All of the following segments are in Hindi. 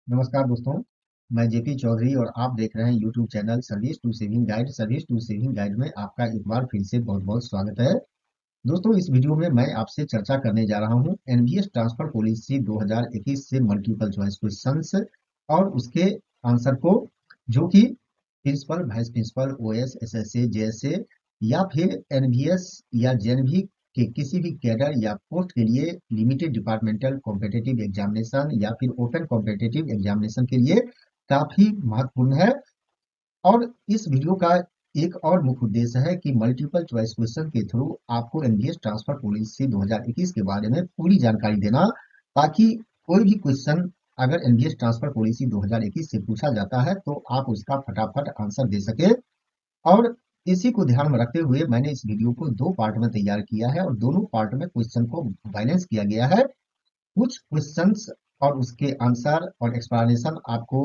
नमस्कार दोस्तों। मैं जेपी चौधरी और आप देख रहे हैं YouTube channel service to saving guide. Service to saving guide में आपका एक बार फिर से बहुत बहुत स्वागत है। दोस्तों, इस वीडियो में मैं आपसे चर्चा करने जा रहा हूं एनवीएस ट्रांसफर पॉलिसी 2021 से मल्टीपल चॉइस क्वेश्चंस और उसके आंसर को, जो कि principal, vice principal, OS, SSA, JSA या फिर एनवीएस या जेएनवी के किसी भी कैडर या पोस्ट के लिए लिमिटेड डिपार्टमेंटल कॉम्पिटिटिव एग्जामिनेशन या फिर ओपन कॉम्पिटिटिव एग्जामिनेशन के लिए काफी महत्वपूर्ण है। और इस वीडियो का एक और मुख्य उद्देश्य है कि मल्टीपल चॉइस क्वेश्चन के थ्रू आपको एनवीएस ट्रांसफर पॉलिसी 2021 के बारे में पूरी जानकारी देना, ताकि कोई भी क्वेश्चन अगर एनवीएस ट्रांसफर पॉलिसी 2021 से पूछा जाता है तो आप उसका फटाफट आंसर दे सके। और इसी को ध्यान में रखते हुए मैंने इस वीडियो को दो पार्ट में तैयार किया है और दोनों पार्ट में क्वेश्चन को बैलेंस किया गया है। कुछ क्वेश्चंस और उसके आंसर और एक्सप्लेनेशन आपको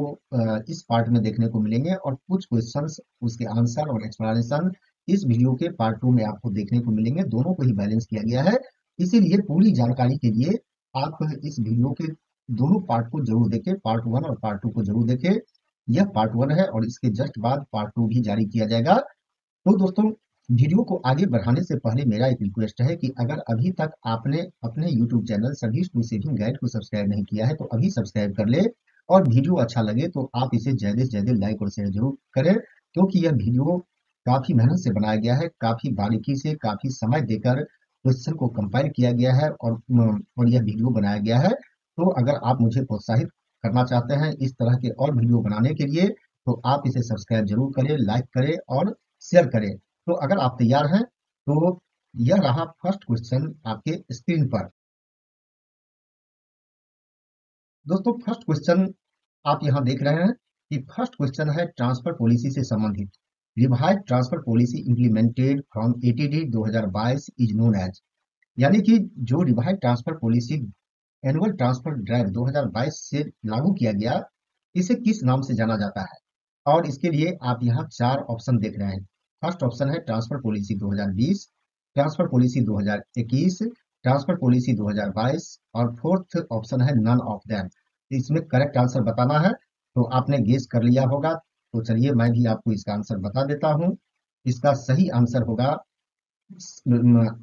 इस पार्ट में देखने को मिलेंगे और कुछ क्वेश्चंस, उसके आंसर और एक्सप्लेनेशन इस वीडियो के पार्ट 2 में आपको देखने को मिलेंगे। दोनों को ही बैलेंस किया गया है। इसीलिए पूरी जानकारी के लिए आप इस वीडियो के दोनों पार्ट को जरूर देखें, पार्ट 1 और पार्ट 2 को जरूर देखें। यह पार्ट 1 है और इसके जस्ट बाद पार्ट 2 भी जारी किया जाएगा। तो दोस्तों, वीडियो को आगे बढ़ाने से पहले मेरा एक रिक्वेस्ट है कि अगर अभी तक आपने अपने YouTube channel service to saving guide को सब्सक्राइब नहीं किया है तो अभी सब्सक्राइब कर ले। और वीडियो अच्छा लगे तो आप इसे ज्यादा से ज्यादा लाइक और शेयर जरूर करें, क्योंकि यह वीडियो काफी मेहनत से बनाया गया है, काफी बारीकी से, काफी समय देकर क्वेश्चन को कंपाइल किया गया है और यह वीडियो बनाया गया है। तो अगर आप मुझे प्रोत्साहित करना चाहते हैं इस तरह के और वीडियो बनाने के लिए, तो आप इसे सब्सक्राइब जरूर करें, लाइक करें और शेयर करें। तो अगर आप तैयार हैं तो यह रहा फर्स्ट क्वेश्चन आपके स्क्रीन पर। दोस्तों, फर्स्ट क्वेश्चन आप यहां देख रहे हैं कि फर्स्ट क्वेश्चन है ट्रांसफर पॉलिसी से संबंधित। Revise transfer policy implemented from ATD 2022 is known as, यानी कि जो revise transfer policy annual transfer drive 2022 से लागू किया गया, इसे किस नाम से जाना जाता है। और इसके लिए आप यहाँ चार ऑप्शन देख रहे हैं। फर्स्ट ऑप्शन है transfer policy 2020, transfer policy 2021, transfer policy 2022 और फोर्थ ऑप्शन है नन ऑफ देम। इसमें करेक्ट आंसर बताना है। तो आपने गेस कर लिया होगा, तो चलिए मैं भी आपको इसका आंसर बता देता हूँ। इसका सही आंसर होगा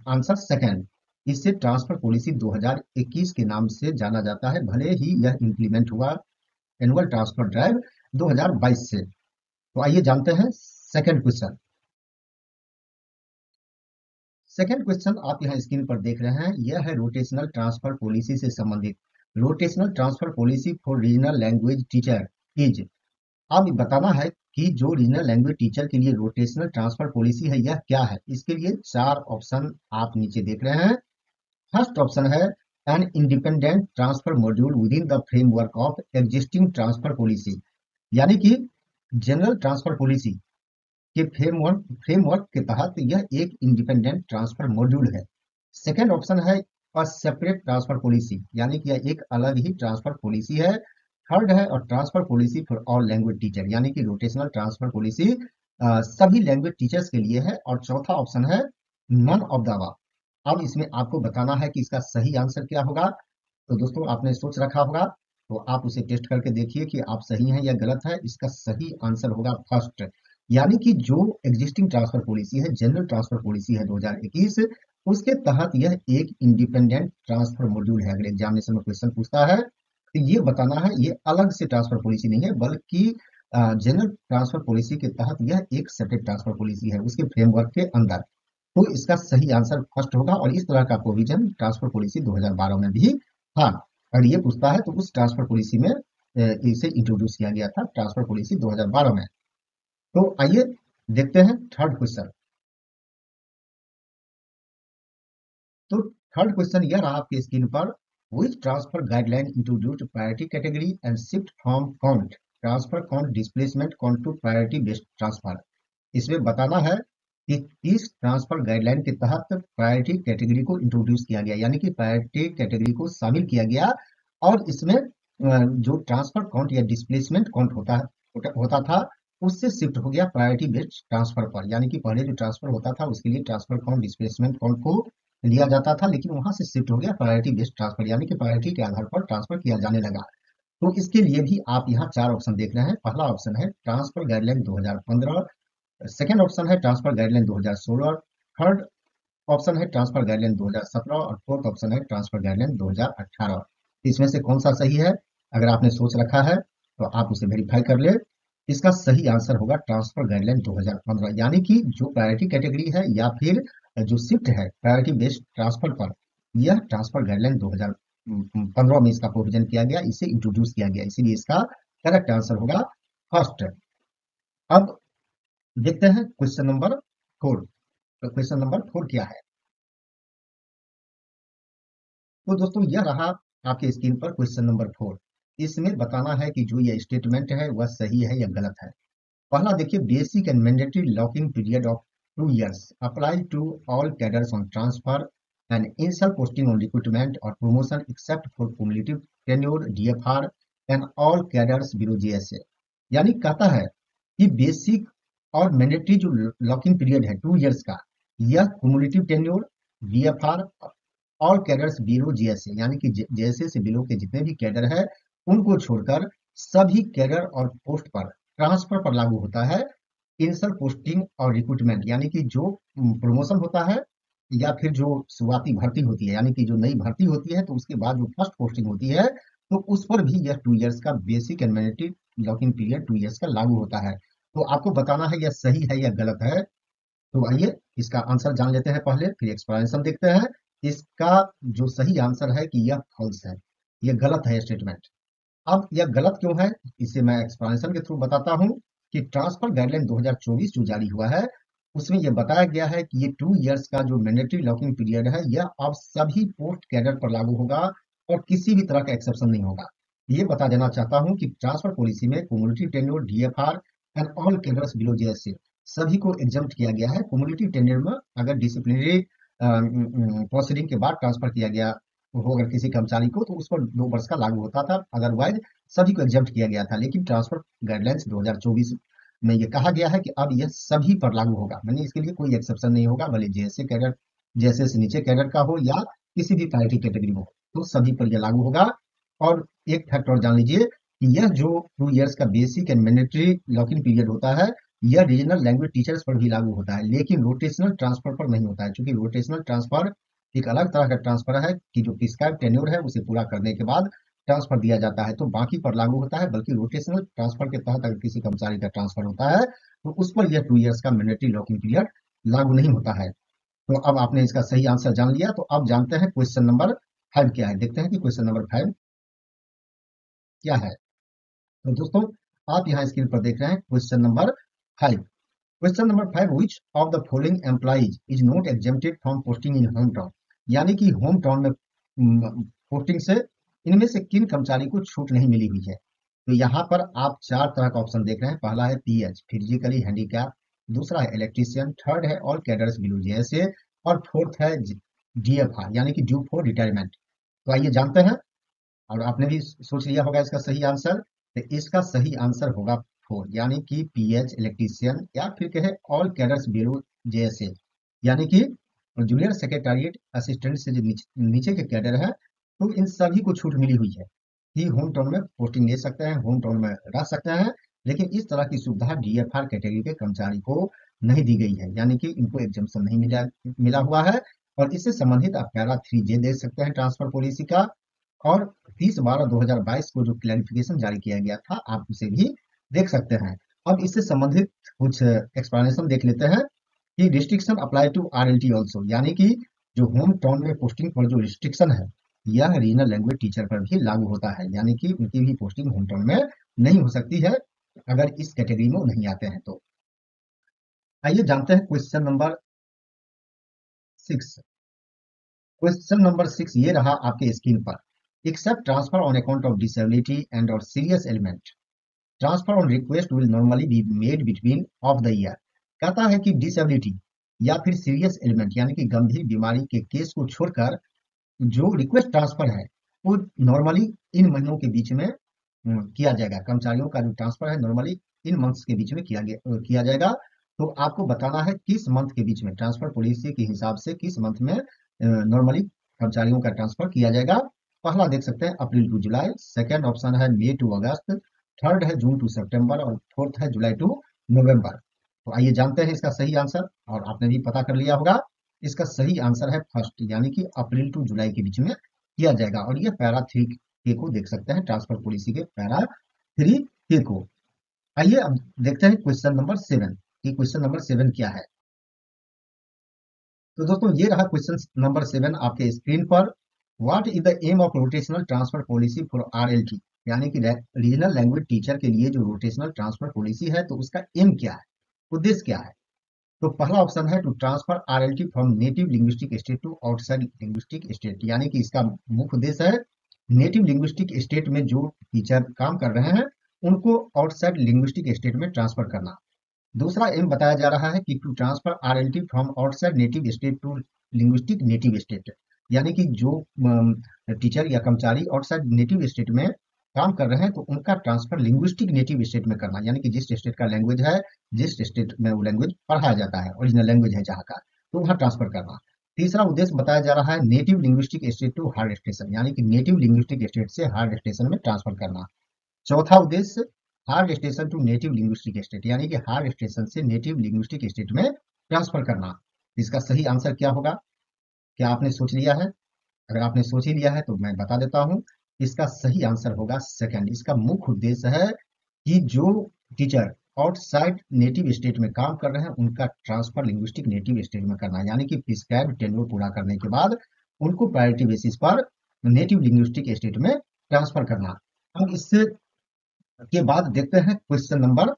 आंसर सेकंड। इससे ट्रांसफर पॉलिसी 2021 के नाम से जाना जाता है, भले ही यह इंप्लीमेंट हुआ एनुअल ट्रांसफर ड्राइव 2022 से। तो आइए जानते हैं सेकंड क्वेश्चन। सेकंड क्वेश्चन आप यहाँ स्क्रीन पर देख रहे हैं, यह है रोटेशनल ट्रांसफर पॉलिसी से संबंधित। Rotational transfer policy for regional language teacher is. अब बताना है कि जो रीजनल लैंग्वेज टीचर के लिए रोटेशनल ट्रांसफर पॉलिसी है यह क्या है। इसके लिए चार ऑप्शन आप नीचे देख रहे हैं। फर्स्ट ऑप्शन है an independent transfer module with in the framework of existing transfer policy, यानी कि जनरल ट्रांसफर पॉलिसी के फ्रेमवर्क के तहत यह एक इंडिपेंडेंट ट्रांसफर मॉड्यूल है। सेकेंड ऑप्शन है अ सेपरेट ट्रांसफर पॉलिसी, यानी कि यह एक अलग ही ट्रांसफर पॉलिसी है। थर्ड है और transfer policy for all language teacher, यानी कि रोटेशनल ट्रांसफर पॉलिसी सभी लैंग्वेज टीचर्स के लिए है। और चौथा ऑप्शन है नन ऑफ द अबव। अब इसमें आपको बताना है कि इसका सही आंसर क्या होगा। तो दोस्तों, आपने सोच रखा होगा, तो आप उसे टेस्ट करके देखिए कि आप सही हैं या गलत है। इसका सही आंसर होगा फर्स्ट, यानी कि जो एग्जिस्टिंग ट्रांसफर पॉलिसी है, जनरल ट्रांसफर पॉलिसी है 2021, उसके तहत यह एक इंडिपेंडेंट ट्रांसफर मॉड्यूल है। अगर एग्जामिनेशन में क्वेश्चन पूछता है तो ये बताना है ये अलग से ट्रांसफर पॉलिसी नहीं है, बल्कि जनरल ट्रांसफर पॉलिसी के तहत यह एक सेपरेट ट्रांसफर पॉलिसी है उसके फ्रेमवर्क के अंदर। तो इसका सही आंसर फर्स्ट होगा। और इस तरह का प्रोविजन ट्रांसफर पॉलिसी 2012 में भी था। अगर ये पूछता है तो उस ट्रांसफर पॉलिसी में इसे इंट्रोड्यूस किया गया था, ट्रांसफर पॉलिसी 2012 में। तो आइए देखते हैं थर्ड क्वेश्चन। तो थर्ड क्वेश्चन यह रहा आपके स्क्रीन पर, which transfer guideline introduced priority category and shift from count transfer count displacement count to priority based transfer. इसमें बताना है कि इस ट्रांसफर गाइडलाइन के तहत प्रायोरिटी कैटेगरी को इंट्रोड्यूस किया गया, यानी कि प्रायोरिटी कैटेगरी को शामिल किया गया। और इसमें जो ट्रांसफर काउंट या डिस्प्लेसमेंट काउंट होता था, उससे शिफ्ट हो गया प्रायोरिटी बेस्ड ट्रांसफर पर। यानी कि पहले जो ट्रांसफर होता था उसके लिए ट्रांसफर काउंट, डिस्प्लेसमेंट काउंट को लिया जाता था, लेकिन वहां से शिफ्ट हो गया प्रायोरिटी बेस्ड ट्रांसफर, यानी कि प्रायोरिटी के आधार पर ट्रांसफर किया जाने लगा। तो इसके लिए भी आप यहाँ चार ऑप्शन देख रहे हैं। पहला ऑप्शन है ट्रांसफर गाइडलाइन 2015, सेकेंड ऑप्शन है ट्रांसफर गाइडलाइन 2016, थर्ड ऑप्शन है ट्रांसफर गाइडलाइन 2017 और फोर्थ ऑप्शन है ट्रांसफर गाइडलाइन 2018। इसमें से कौन सा सही है? अगर आपने सोच रखा है तो आप उसे वेरीफाई कर ले। इसका सही आंसर होगा ट्रांसफर गाइडलाइन 2015, यानी कि जो प्रायोरिटी कैटेगरी है या फिर जो शिफ्ट है प्रायोरिटी बेस्ड ट्रांसफर पर, यह ट्रांसफर गाइडलाइन 2015 में इसका प्रोविजन किया गया, इसे इंट्रोड्यूस किया गया, इसीलिए इसका करेक्ट आंसर होगा फर्स्ट। अब देखते हैं क्वेश्चन नंबर 4। तो क्वेश्चन नंबर 4 क्या है? तो दोस्तों यह रहा आपके स्क्रीन पर क्वेश्चन नंबर 4। इसमें बताना है कि जो ये स्टेटमेंट है वह सही है या गलत है। पहला देखिए, basic and mandatory locking period of 2 years apply to all cadres on transfer and initial posting on recruitment और promotion except for cumulative tenure DFR and all cadres below GSA. यानी कहता है कि बेसिक और मैंडेटरी जो लॉकिंग पीरियड है 2 years का, यह cumulative tenure DFR all cadres below GSA, यानी कि जेएसए से बिलो के जितने भी कैडर है उनको छोड़कर सभी कैडर और पोस्ट पर ट्रांसफर पर लागू होता है। इनिशियल पोस्टिंग और रिक्रूटमेंट, यानी कि जो प्रमोशन होता है या फिर जो शुरुआती भर्ती होती है, यानी कि जो नई भर्ती होती है तो उसके बाद जो फर्स्ट पोस्टिंग होती है तो उस पर भी यह 2 years का basic and mandatory locking period 2 years का लागू होता है। तो आपको बताना है यह सही है या गलत है। तो आइए इसका आंसर जान लेते हैं पहले, फिर एक्सप्लेनेशन देखते हैं। इसका जो सही आंसर है कि यह फॉल्स है, यह गलत है स्टेटमेंट। अब यह गलत क्यों है, इसे मैं एक्सप्लेनेशन के थ्रू बताता हूं कि ट्रांसफर गाइडलाइन 2024 जो जारी हुआ है उसमें यह बताया गया है कि ये 2 years का जो मैंडेटरी लॉकिंग पीरियड है यह अब सभी पोस्ट कैडर पर लागू होगा और किसी भी तरह का एक्सेप्शन नहीं होगा। ये बता देना चाहता हूं कि ट्रांसफर पॉलिसी में community tenure DFR and all cadres below JSA सभी को एग्जम्प्ट किया गया है। कम्युनिटी टेन्योर में अगर डिसिप्लिनरी प्रोसीडिंग के बाद ट्रांसफर किया गया हो अगर किसी कर्मचारी को तो उस पर 2 वर्ष का लागू होता था, अदरवाइज सभी को एग्जम्प्ट किया गया था। लेकिन ट्रांसफर गाइडलाइंस 2024 में ये कहा गया है कि अब यह सभी पर लागू होगा, यानी इसके लिए कोई एक्सेप्शन नहीं होगा, भले जैसे कैडर जैसे से नीचे कैडर का हो या किसी भी प्रायोरिटी कैटेगरी में हो, तो सभी पर यह लागू होगा। और एक फैक्ट और जान लीजिए कि यह जो 2 years का basic and mandatory locking period होता है यह रीजनल लैंग्वेज टीचर्स पर भी लागू होता है, लेकिन रोटेशनल ट्रांसफर पर नहीं होता है, क्योंकि रोटेशनल ट्रांसफर एक अलग तरह का ट्रांसफर है कि जो प्रिस्क्राइब टेन्योर है उसे पूरा करने के बाद ट्रांसफर दिया जाता है, तो बाकी पर लागू होता है। बल्कि रोटेशनल ट्रांसफर के तहत अगर किसी कर्मचारी का ट्रांसफर होता है तो उस पर यह 2 years का मैंडेटरी लॉकिंग पीरियड लागू नहीं होता है। तो अब आपने इसका सही आंसर जान लिया, तो अब जानते हैं क्वेश्चन नंबर 5 क्या है। देखते हैं कि क्वेश्चन नंबर 5 क्या है। तो दोस्तों आप यहाँ स्क्रीन पर देख रहे हैं question number 5। Question number 5, which of the following employees is not exempted from posting in home town, यानी कि होम टाउन में पोस्टिंग से इनमें से किन कर्मचारी को छूट नहीं मिली हुई है। तो यहाँ पर आप चार तरह का ऑप्शन देख रहे हैं। पहला है पीएच फिजिकली हैंडीकैप, दूसरा है इलेक्ट्रीशियन, थर्ड है ऑल कैडर्स बिलो जेएसए और फोर्थ है डीएफआर यानी कि ड्यू फॉर रिटायरमेंट। तो आइए जानते हैं, और आपने भी सोच लिया होगा इसका सही आंसर। तो इसका सही आंसर होगा 4, यानी कि पीएच इलेक्ट्रीशियन या फिर कहे ऑल कैडर्स बिलो जेएसए, यानी कि जूनियर सेक्रेटरिएट असिस्टेंट से जो नीचे के कैडर है तो इन सभी को छूट मिली हुई है कि होम टाउन में पोस्टिंग ले सकते हैं, होम टाउन में रह सकते हैं। लेकिन इस तरह की सुविधा डीएफआर कैटेगरी के कर्मचारी को नहीं दी गई है, यानी कि इनको एग्जाम्पशन नहीं मिला हुआ है। और इससे संबंधित आप पैरा 3J देख सकते हैं ट्रांसफर पॉलिसी का, और 30/12/2022 को जो क्लैरिफिकेशन जारी किया गया था आप उसे भी देख सकते हैं। अब इससे संबंधित कुछ एक्सप्लेनेशन देख लेते हैं कि रिस्ट्रिक्शन अप्लाई टू आरएलटी ऑल्सो, यानी कि जो होम टाउन में पोस्टिंग पर जो रिस्ट्रिक्शन है यह रीजनल लैंग्वेज टीचर पर भी लागू होता है, यानी कि उनकी भी पोस्टिंग होम टाउन में नहीं हो सकती है अगर इस कैटेगरी में वो नहीं आते हैं तो। आइए जानते हैं क्वेश्चन नंबर 6। क्वेश्चन नंबर 6 ये रहा आपके स्क्रीन पर। Except transfer on account of disability and और serious element, transfer on request will normally be made between of the year. कहता है कि डिसेबिलिटी या फिर सीरियस एलिमेंट यानी कि गंभीर बीमारी के केस को छोड़कर जो रिक्वेस्ट ट्रांसफर है वो नॉर्मली इन महीनों के बीच में किया जाएगा। कर्मचारियों का जो ट्रांसफर है नॉर्मली इन मंथ्स के बीच में किया जाएगा। तो आपको बताना है किस मंथ के बीच में, ट्रांसफर पॉलिसी के हिसाब से किस मंथ में नॉर्मली कर्मचारियों का ट्रांसफर किया जाएगा। पहला देख सकते हैं अप्रैल टू जुलाई, सेकेंड ऑप्शन है मई टू अगस्त, थर्ड है जून टू सितंबर और फोर्थ है जुलाई टू नवंबर। तो आइए जानते हैं इसका सही आंसर, और आपने भी पता कर लिया होगा। इसका सही आंसर है फर्स्ट, यानी कि अप्रैल टू जुलाई के बीच में किया जाएगा। और ये पैरा 3 को देख सकते हैं, ट्रांसफर पॉलिसी के पैरा 3 को। आइए अब देखते हैं क्वेश्चन नंबर 7 कि क्वेश्चन नंबर 7 क्या है। तो दोस्तों ये रहा क्वेश्चन नंबर 7 आपके स्क्रीन पर। What is the aim of rotational transfer policy for RLT, यानी कि रीजनल लैंग्वेज टीचर के लिए जो रोटेशनल ट्रांसफर पॉलिसी है, तो उसका एम क्या है, उद्देश्य क्या है। तो पहला ऑप्शन है to transfer RLT from native linguistic state to outside linguistic state, यानी कि इसका मुख्य उद्देश्य है नेटिव लिंग्विस्टिक स्टेट में जो टीचर काम कर रहे हैं उनको आउटसाइड लिंग्विस्टिक स्टेट में ट्रांसफर करना। दूसरा एम बताया जा रहा है कि to transfer RLT from outside native state to linguistic native state, यानी कि जो टीचर या कर्मचारी आउटसाइड नेटिव स्टेट में काम कर रहे हैं तो उनका ट्रांसफर लिंग्विस्टिक नेटिव स्टेट में करना, यानी कि जिस स्टेट का लैंग्वेज है, जिस स्टेट में वो लैंग्वेज पढ़ाया जाता है, ओरिजिनल लैंग्वेज है जहाँ का, तो वहाँ ट्रांसफर करना। तीसरा उद्देश्य बताया जा रहा है native linguistic state to hard station, यानी कि नेटिव लिंग्विस्टिक स्टेट से हार्ड स्टेशन में ट्रांसफर करना। चौथा उद्देश्य hard station to native linguistic state, यानी कि हार्ड स्टेशन से नेटिव लिंग्विस्टिक स्टेट में ट्रांसफर करना। इसका सही आंसर क्या होगा, क्या आपने सोच लिया है? अगर आपने सोच ही लिया है तो मैं बता देता हूं। इसका सही आंसर होगा सेकंड। इसका मुख्य उद्देश्य है कि जो टीचर आउटसाइड नेटिव स्टेट में काम कर रहे हैं उनका ट्रांसफर लिंग्विस्टिक नेटिव स्टेट में करना, यानी कि प्रिस्क्राइब्ड टेन्योर पूरा करने के बाद उनको प्रायोरिटी बेसिस पर नेटिव लिंग्विस्टिक स्टेट में ट्रांसफर करना। अब इससे के बाद देखते हैं क्वेश्चन नंबर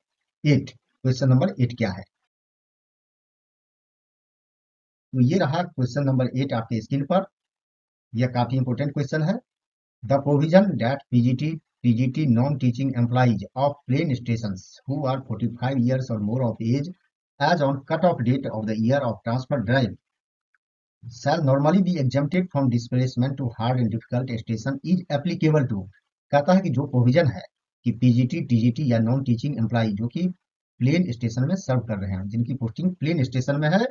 8। क्वेश्चन नंबर 8 क्या है? तो ये रहा क्वेश्चन नंबर 8 आपके स्क्रीन पर। यह काफी इंपोर्टेंट क्वेश्चन है। The provision that PGT non teaching employees of plain stations who are 45 years or more of age as on cut-off date of the year of transfer drive shall normally be exempted from displacement to hard and difficult station is applicable to। कहता है कि जो प्रोविजन है कि पीजीटी टीजीटी या नॉन टीचिंग एम्प्लॉय जो कि प्लेन स्टेशन में सर्व कर रहे हैं, जिनकी पोस्टिंग प्लेन स्टेशन में है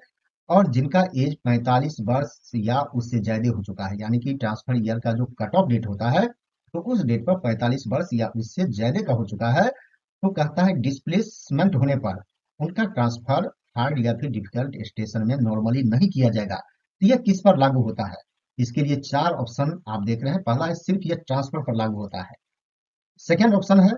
और जिनका एज 45 वर्ष या उससे ज्यादा हो चुका है, यानी कि ट्रांसफर ईयर का जो कट ऑफ डेट होता है तो उस डेट पर 45 वर्ष या उससे ज्यादा का हो चुका है, तो कहता है डिस्प्लेसमेंट होने पर उनका ट्रांसफर हार्ड या फिर डिफिकल्ट स्टेशन में नॉर्मली नहीं किया जाएगा। तो यह किस पर लागू होता है? इसके लिए 4 ऑप्शन आप देख रहे हैं। पहला है सिर्फ यह ट्रांसफर पर लागू होता है। सेकेंड ऑप्शन है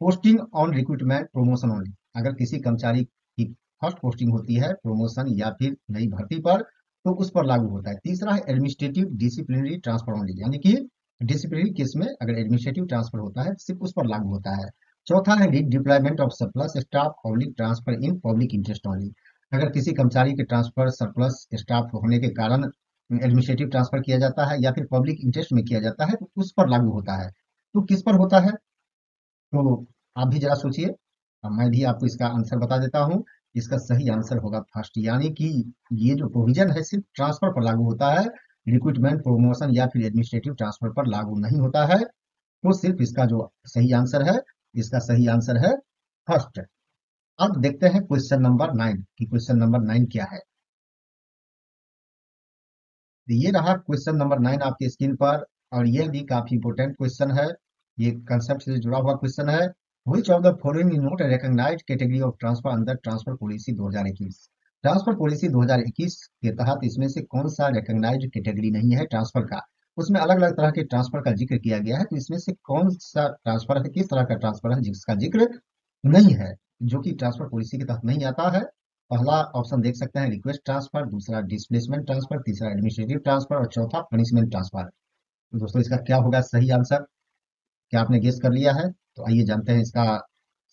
posting on recruitment promotion only, अगर किसी कर्मचारी की फर्स्ट पोस्टिंग होती है प्रमोशन या फिर नई भर्ती पर तो उस पर लागू होता है। तीसरा है एडमिनिस्ट्रेटिव डिसिप्लिनरी ट्रांसफर ओनली, यानी कि डिसिप्लिनरी केस में अगर एडमिनिस्ट्रेटिव ट्रांसफर होता है सिर्फ उस पर लागू होता है। चौथा है deployment of surplus staff public transfer in public interest only, अगर किसी कर्मचारी के ट्रांसफर सरप्लस स्टाफ होने के कारण एडमिनिस्ट्रेटिव ट्रांसफर किया जाता है या फिर पब्लिक इंटरेस्ट में किया जाता है तो उस पर लागू होता है। तो किस पर होता है? तो आप भी जरा सोचिए। मैं भी आपको इसका आंसर बता देता हूँ। इसका सही आंसर होगा फर्स्ट, यानी कि ये जो प्रोविजन है सिर्फ ट्रांसफर पर लागू होता है, रिक्रूटमेंट प्रमोशन या फिर एडमिनिस्ट्रेटिव ट्रांसफर पर लागू नहीं होता है। तो सिर्फ इसका जो सही आंसर है, इसका सही आंसर है फर्स्ट। अब देखते हैं क्वेश्चन नंबर 9 कि क्वेश्चन नंबर 9 क्या है। तो ये रहा क्वेश्चन नंबर 9 आपके स्क्रीन पर, और यह भी काफी इंपोर्टेंट क्वेश्चन है। ये कंसेप्ट से जुड़ा हुआ क्वेश्चन है। Which of the following is not a recognised category of transfer under transfer policy 2021। Transfer policy 2021 के तहत इसमें से कौन सा रिकॉग्नाइज्ड कैटेगरी नहीं है ट्रांसफर का? उसमें अलग अलग तरह के ट्रांसफर का जिक्र किया गया है, तो इसमें से कौन सा ट्रांसफर है, किस तरह का ट्रांसफर है जिसका जिक्र नहीं है, जो कि ट्रांसफर पॉलिसी के तहत नहीं आता है? पहला ऑप्शन देख सकते हैं रिक्वेस्ट ट्रांसफर, दूसरा डिस्प्लेसमेंट ट्रांसफर, तीसरा एडमिनिस्ट्रेटिव ट्रांसफर और चौथा पनिशमेंट ट्रांसफर। तो दोस्तों इसका क्या होगा सही आंसर? क्या आपने गेस कर लिया है? तो आइए जानते हैं इसका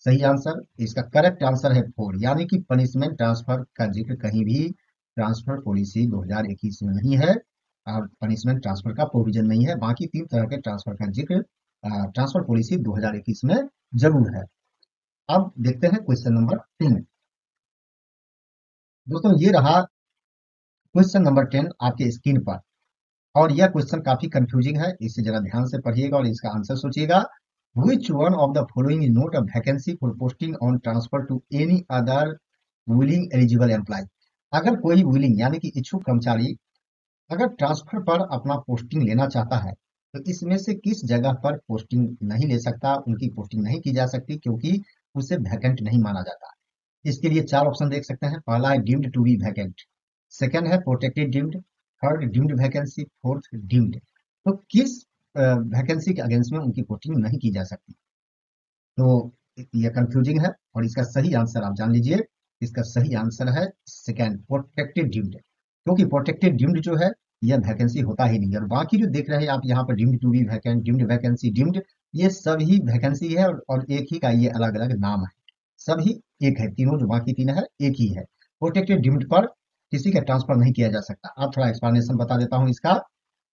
सही आंसर। इसका करेक्ट आंसर है 4, यानी कि पनिशमेंट ट्रांसफर का जिक्र कहीं भी ट्रांसफर पॉलिसी 2021 में नहीं है और पनिशमेंट ट्रांसफर का प्रोविजन नहीं है। बाकी 3 तरह के ट्रांसफर का जिक्र ट्रांसफर पॉलिसी 2021 में जरूर है। अब देखते हैं क्वेश्चन नंबर 10। दोस्तों ये रहा क्वेश्चन नंबर 10 आपके स्क्रीन पर, और यह क्वेश्चन काफी कंफ्यूजिंग है, इसे जरा ध्यान से पढ़िएगा और इसका आंसर सोचिएगा। Which one of the following is not a vacancy for posting on transfer to any other willing eligible employee? अगर कोई willing यानी कि इच्छुक कर्मचारी अगर ट्रांसफर पर अपना पोस्टिंग लेना चाहता है तो इसमें से किस जगह पर पोस्टिंग नहीं ले सकता, उनकी पोस्टिंग नहीं की जा सकती क्योंकि उसे वैकेंट नहीं माना जाता। इसके लिए चार ऑप्शन देख सकते हैं। पहला है deemed to be vacant, second है protected deemed, third deemed vacancy, fourth deemed. तो किस वैकेंसी के अगेंस्ट में उनकी पोस्टिंग नहीं की जा सकती? तो ये कंफ्यूजिंग है और इसका सही आंसर आप जान लीजिए। इसका सही आंसर है सेकंड, प्रोटेक्टेड डीम्ड। क्योंकि प्रोटेक्टेड डीम्ड जो है यह वैकेंसी होता ही नहीं है। और बाकी जो देख रहे हैं आप यहाँ पर deemed to be vacant, deemed vacancy, deemed, ये सभी वैकेंसी है और एक ही का ये अलग अलग नाम है। सभी एक है, तीनों जो बाकी तीन है एक ही है। प्रोटेक्टेड डीम्ड पर किसी का ट्रांसफर नहीं किया जा सकता। आप थोड़ा एक्सप्लेनेशन बता देता हूँ इसका।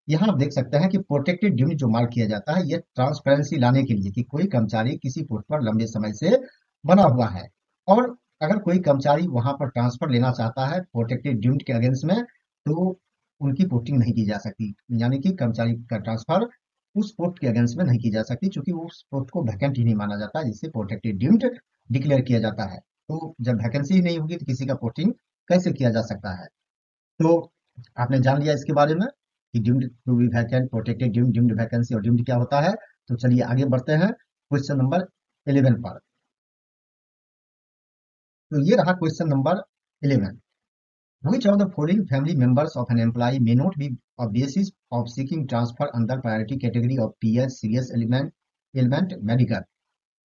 यहाँ आप देख सकते हैं कि प्रोटेक्टेड ड्यूटी जो मार्क किया जाता है ये ट्रांसपेरेंसी लाने के लिए कि कोई कर्मचारी किसी पोस्ट पर लंबे समय से बना हुआ है और अगर कोई कर्मचारी वहां पर ट्रांसफर लेना चाहता है प्रोटेक्टेड ड्यूटी के अगेंस्ट में, तो उनकी पोस्टिंग नहीं की जा सकती। यानी कि कर्मचारी का ट्रांसफर उस पोस्ट के अगेंस्ट में नहीं की जा सकती क्योंकि उस पोस्ट को वैकेंट ही नहीं माना जाता, जिससे प्रोटेक्टेड ड्यूटी डिक्लेयर किया जाता है। तो जब वैकेंसी ही नहीं होगी तो किसी का पोस्टिंग कैसे किया जा सकता है? तो आपने जान लिया इसके बारे में कि deemed to be vacant, protected deemed, deemed vacancy और डीम्ड क्या होता है। तो चलिए आगे बढ़ते हैं क्वेश्चन नंबर 11 पर। तो ये रहा question number 11। Which of the following family members of an employee may not be a basis of seeking transfer under priority category of TS serious element medical?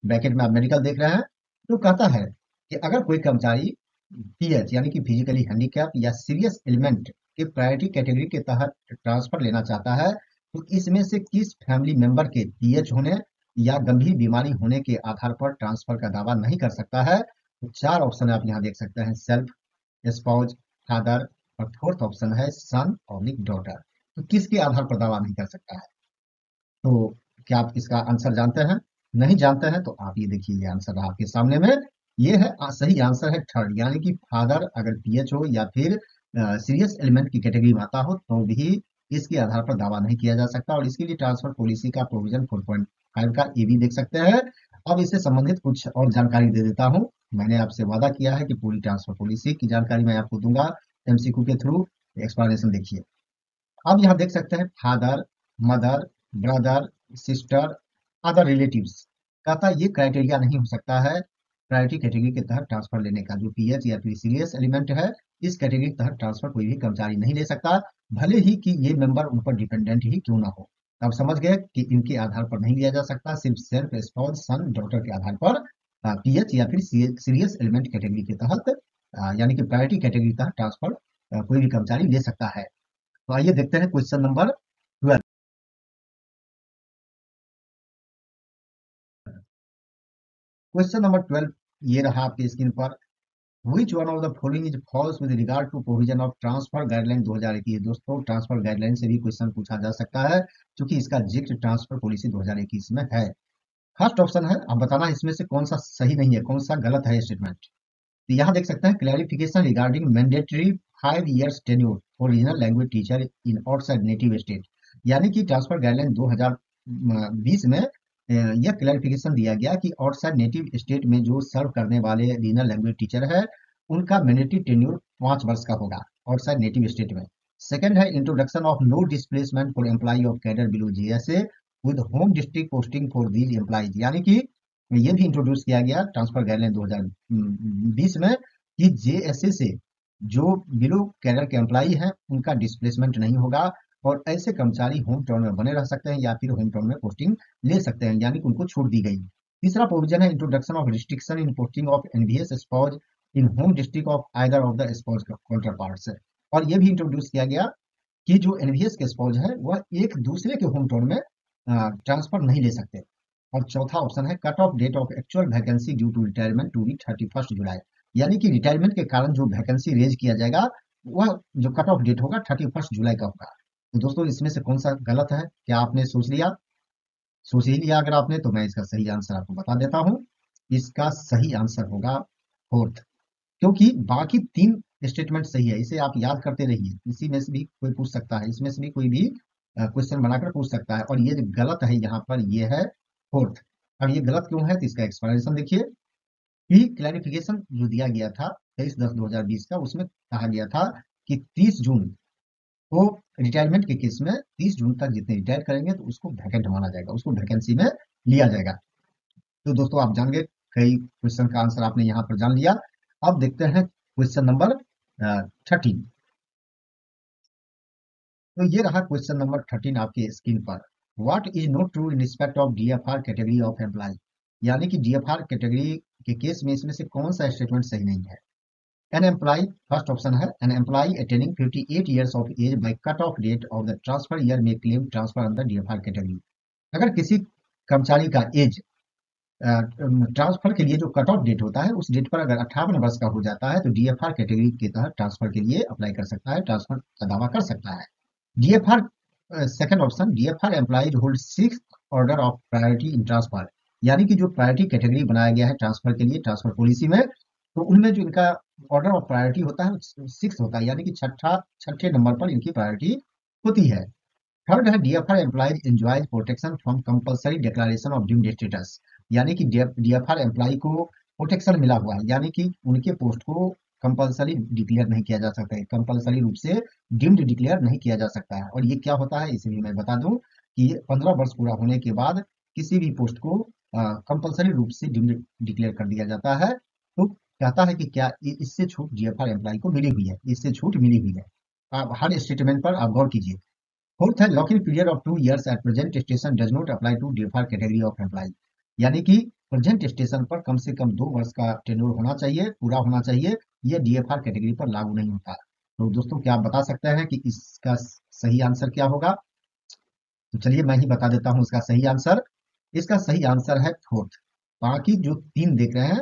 Bracket में आप मेडिकल देख रहे हैं। तो कहता है कि अगर कोई कर्मचारी पीएच यानी कि फिजिकली हैंडीकैप या सीरियस एलिमेंट के प्रायोरिटी कैटेगरी के तहत ट्रांसफर लेना चाहता है, तो इसमें से किस फैमिली मेंबर के पीएच होने या गंभीर बीमारी होने के आधार पर ट्रांसफर का दावा नहीं कर सकता है? तो चार ऑप्शन आप यहाँ देख सकते हैं, सेल्फ, स्पाउज, फादर और फोर्थ ऑप्शन है सन और डॉटर। तो किसके आधार पर दावा नहीं कर सकता है? तो क्या आप इसका आंसर जानते हैं? नहीं जानते हैं तो आप ये देखिए, ये आंसर आपके सामने में। ये है सही आंसर है थर्ड, यानी कि फादर अगर पीएच हो या फिर सीरियस एलिमेंट की कैटेगरी में आता हो तो भी इसके आधार पर दावा नहीं किया जा सकता। और इसके लिए ट्रांसफर पॉलिसी का प्रोविजन 4.5 का ये भी देख सकते हैं। अब इससे संबंधित कुछ और जानकारी दे देता हूँ। मैंने आपसे वादा किया है कि पूरी ट्रांसफर पॉलिसी की जानकारी मैं आपको दूंगा एमसीक्यू के थ्रू। एक्सप्लेनेशन देखिए। अब यहाँ देख सकते हैं father, mother, brother, sister, other relatives. कहता है ये क्राइटेरिया नहीं हो सकता है प्रायोरिटी कैटेगरी के तहत ट्रांसफर लेने का। जो पीएच या फिर सीरियस एलिमेंट है इस कैटेगरी के तहत ट्रांसफर कोई भी कर्मचारी नहीं ले सकता, भले ही कि ये मेंबर उन पर डिपेंडेंट ही क्यों ना हो। अब समझ गए कि इनके आधार पर नहीं लिया जा सकता, सिर्फ सेल्फ, स्पाउस, सन, डॉटर के आधार पर पीएच या फिर सीरियस एलिमेंट कैटेगरी के तहत यानी कि प्रायोरिटी कैटेगरी के तहत ट्रांसफर कोई भी कर्मचारी ले सकता है। तो आइए देखते हैं क्वेश्चन नंबर 12। क्वेश्चन नंबर 12 ये रहा आपकी स्क्रीन पर। Which one of the following is false with regard to provision of transfer guideline 2021? दोस्तों ट्रांसफर गाइडलाइन से भी क्वेश्चन पूछा जा सकता है क्योंकि इसका जिक्र ट्रांसफर पॉलिसी 2021 में है। फर्स्ट ऑप्शन है, अब बताना इसमें से कौन सा सही नहीं है, कौन सा गलत है स्टेटमेंट। तो यहाँ देख सकते हैं clarification regarding mandatory 5 years tenure for regional language teacher in outside native state. यानी कि ट्रांसफर गाइडलाइन 2020 में यह क्लैरिफिकेशन दिया गया कि आउटसाइड नेटिव स्टेट में जो सर्व करने वाले रीजनल लैंग्वेज टीचर है उनका मैंडेटरी टेन्योर 5 वर्ष का होगा आउटसाइड नेटिव स्टेट में। सेकंड है introduction of no displacement for employee of cadre below GSA with home district posting for these employees. यानी कि ये भी इंट्रोड्यूस किया गया ट्रांसफर गाइडलाइन 2020 में कि जेएसए से जो बिलो कैडर के एम्प्लॉय हैं उनका डिस्प्लेसमेंट नहीं होगा और ऐसे कर्मचारी होम टाउन में बने रह सकते हैं या फिर होम टाउन में पोस्टिंग ले सकते हैं, यानी कि उनको छूट दी गई। तीसरा प्रोविजन है introduction of restriction in posting of NVS spouse in home district of either of the spouse counterparts. और ये भी इंट्रोड्यूस किया गया कि जो एनवीएस के स्पाउस है वह एक दूसरे के होम टाउन में ट्रांसफर नहीं ले सकते। और चौथा ऑप्शन है cut off date of actual vacancy due to retirement to be 31 July. यानी कि रिटायरमेंट के कारण जो वैकेंसी रेज किया जाएगा वह जो कट ऑफ डेट होगा 31 जुलाई का होगा। तो दोस्तों इसमें से कौन सा गलत है, क्या आपने सोच लिया? सोच ही लिया अगर आपने तो मैं इसका सही आंसर आपको बता देता हूँ। इसका सही आंसर होगा फोर्थ, क्योंकि बाकी तीन स्टेटमेंट सही है। इसे आप याद करते रहिए, इसी में से भी कोई पूछ सकता है, इसमें से भी कोई भी क्वेश्चन बनाकर पूछ सकता है। और ये जो गलत है यहाँ पर ये है फोर्थ। अब ये गलत क्यों है तो इसका एक्सप्लेनेशन देखिए। प्री क्लैरिफिकेशन जो दिया गया था 23/10/2020 का, उसमें कहा गया था कि 30 जून तो रिटायरमेंट के केस में 30 जून तक जितने रिटायर करेंगे तो उसको वैकेंट माना जाएगा, उसको वैकेंसी में लिया जाएगा। तो दोस्तों आप जान गए, कई क्वेश्चन का आंसर आपने यहाँ पर जान लिया। अब देखते हैं क्वेश्चन नंबर 13। तो ये रहा क्वेश्चन नंबर 13 आपके स्क्रीन पर। What is not true in respect of DFR category of employee, यानी कि डीएफआर कैटेगरी के केस में इसमें से कौन सा स्टेटमेंट सही नहीं है। एन एम्प्लॉय, फर्स्ट ऑप्शन है, an employee attaining 58 years of age by cut off date of the transfer year में claim transfer under DFR category. अगर किसी कर्मचारी का एज ट्रांसफर के लिए जो कट ऑफ डेट होता है उस डेट पर अगर 58 वर्ष का हो जाता है तो डीएफआर कैटेगरी के तहत ट्रांसफर के लिए अप्लाई कर सकता है, ट्रांसफर का दावा कर सकता है। DFR second option, DFR employees hold six order of priority in transfer, यानी कि जो प्रायोरिटी कैटेगरी बनाया गया है ट्रांसफर के लिए ट्रांसफर पॉलिसी में, तो उनमें जो इनका ऑर्डर ऑफ प्रायोरिटी होता है 6 होता है, यानी कि छठे नंबर पर इनकी प्रायोरिटी होती है। थर्ड है, DFR employees enjoys protection from compulsory declaration of deemed status, यानी कि डीएफआर एम्प्लॉय को प्रोटेक्शन मिला हुआ है, यानी कि उनके पोस्ट को कंपलसरी डिक्लेयर नहीं किया जा सकता है, कंपलसरी रूप से डीम्ड डिक्लेयर नहीं किया जा सकता है। और ये क्या होता है इसे भी मैं बता दूं कि 15 वर्ष पूरा होने के बाद किसी भी पोस्ट को कंपलसरी रूप से डीम्ड डिक्लेयर कर दिया जाता है। तो कहता है कि क्या इससे छूट डीएफआर एम्प्लॉय को मिली हुई है, इससे छूट मिली हुई है। आप हर स्टेटमेंट पर आप गौर कीजिए। फोर्थ है, locking period of 2 years at present station does not apply to DFR category of employee, यानी कि प्रेजेंट स्टेशन पर कम से कम 2 वर्ष का टेन्योर होना चाहिए, पूरा होना चाहिए, यह डीएफआर कैटेगरी पर लागू नहीं होता। तो दोस्तों क्या आप बता सकते हैं कि इसका सही आंसर क्या होगा। तो चलिए मैं ही बता देता हूँ इसका सही आंसर। इसका सही आंसर है फोर्थ। बाकी जो तीन देख रहे हैं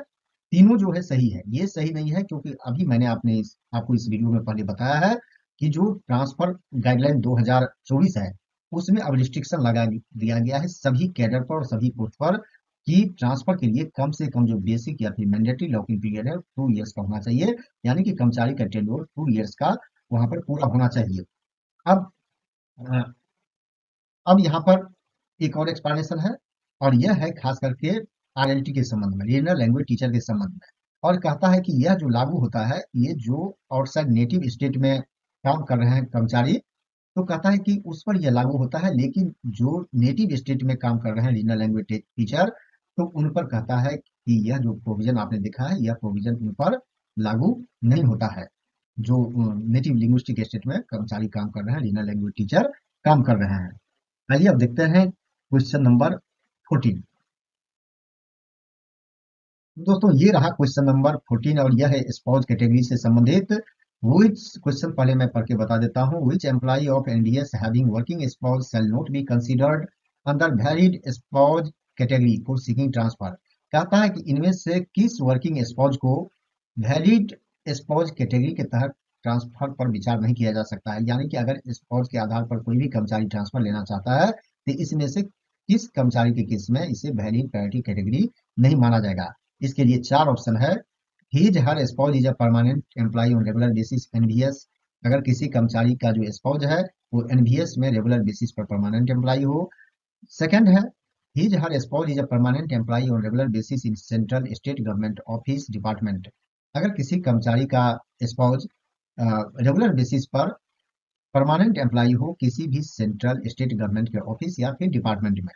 तीनों जो है सही है, ये सही नहीं है क्योंकि अभी मैंने आपको इस वीडियो में पहले बताया है कि जो ट्रांसफर गाइडलाइन 2024 है उसमें अब रिस्ट्रिक्शन लगा दिया गया है सभी कैडर पर और सभी पोस्ट पर कि ट्रांसफर के लिए कम से कम जो बेसिक या फिर मैंडेटरी लॉकिंग पीरियड है 2 years का होना चाहिए, यानी कि कर्मचारी का टेन्योर 2 years का वहां पर पूरा होना चाहिए। अब अ, अब यहाँ पर एक और एक्सप्लेनेशन है, और यह है खास करके आरएलटी के संबंध में, रीजनल लैंग्वेज टीचर के संबंध में। और कहता है कि यह जो लागू होता है ये जो आउटसाइड नेटिव स्टेट में काम कर रहे हैं कर्मचारी, तो कहता है कि उस पर यह लागू होता है, लेकिन जो नेटिव स्टेट में काम कर रहे हैं रीजनल लैंग्वेज टीचर, तो उन पर कहता है कि यह जो प्रोविजन आपने देखा है यह प्रोविजन उन पर लागू नहीं होता है। जो नेटिव लिंग्विस्टिक स्टेट में कर्मचारी काम कर रहे हैं, रीजनल लैंग्वेज टीचर काम कर रहे हैं। आइए अब देखते हैं क्वेश्चन नंबर 14। दोस्तों ये रहा क्वेश्चन नंबर 14 और यह है स्पाउस कैटेगरी से संबंधित। विच क्वेश्चन पहले मैं पढ़ के बता देता हूँ। Which employee of NDS having working spouse shall not be considered under valid spouse category for seeking transfer. कहता है कि इनमें से किस वर्किंग स्पाउस को वैलिड स्पाउस कैटेगरी के तहत ट्रांसफर पर विचार नहीं किया जा सकता है, यानी कि अगर स्पाउस के आधार पर कोई भी कर्मचारी ट्रांसफर लेना चाहता है तो इसमें से किस कर्मचारी के केस में इसे वैलिड प्रायोरिटी कैटेगरी नहीं माना जाएगा। इसके लिए चार ऑप्शन है। His her spouse is a permanent employee on regular basis NVS, अगर किसी कर्मचारी का जो स्पाउस है वो एनवीएस में रेगुलर बेसिस पर परमानेंट एम्प्लॉय हो। सेकंड है, his her spouse is a permanent employee on regular basis in central state government office department, अगर किसी कर्मचारी का स्पाउस रेगुलर बेसिस पर परमानेंट एम्प्लॉय हो किसी भी सेंट्रल स्टेट गवर्नमेंट के ऑफिस या फिर डिपार्टमेंट में।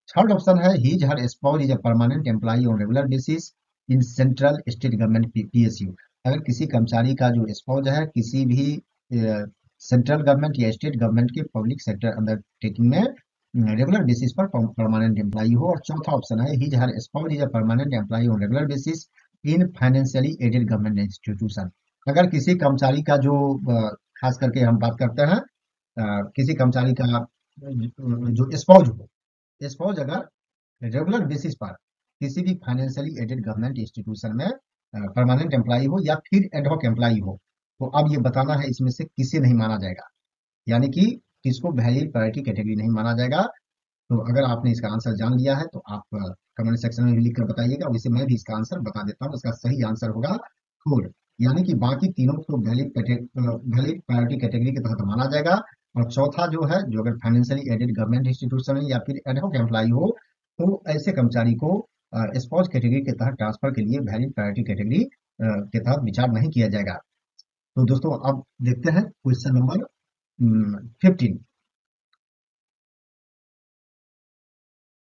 थर्ड ऑप्शन है, his her spouse is a permanent employee on regular basis in central state government PSU, अगर किसी कर्मचारी का जो स्पाउस है किसी भी सेंट्रल गवर्नमेंट या स्टेट गवर्नमेंट के पब्लिक सेक्टर अंडरटेकिंग में रेगुलर बेसिस पर परमानेंट एम्प्लॉय हो। और चौथा ऑप्शन है, his her spouse is a permanent employee on regular basis in financially aided government institution, अगर किसी कर्मचारी का जो खास करके हम बात करते हैं किसी कर्मचारी का जो स्पाउस हो, स्पाउस अगर रेगुलर बेसिस पर किसी भी फाइनेंशियली एडेड गवर्नमेंट इंस्टीट्यूशन में परमानेंट एम्प्लॉय हो या फिर एडहॉक एम्प्लॉय हो, तो अब ये बताना है इसमें से किसे नहीं माना जाएगा, यानी कि किसको वैलिड प्रायोरिटी कैटेगरी नहीं माना जाएगा। तो अगर आपने इसका आंसर जान लिया है तो आप कमेंट सेक्शन में भी लिख कर बताइएगा, वैसे मैं भी इसका आंसर बता देता हूँ। इसका सही आंसर होगा फोर, यानी कि बाकी तीनों को वैलिड प्रायोरिटी कैटेगरी के तहत माना जाएगा। और चौथा जो है, जो अगर फाइनेंशियली एडेड गवर्नमेंट इंस्टीट्यूशन है या फिर एडहॉक एम्प्लॉय हो, तो ऐसे कर्मचारी को स्पाउस कैटेगरी के तहत ट्रांसफर के लिए वैलिड प्रायोरिटी कैटेगरी के तहत विचार नहीं किया जाएगा। तो दोस्तों अब देखते हैं क्वेश्चन नंबर 15।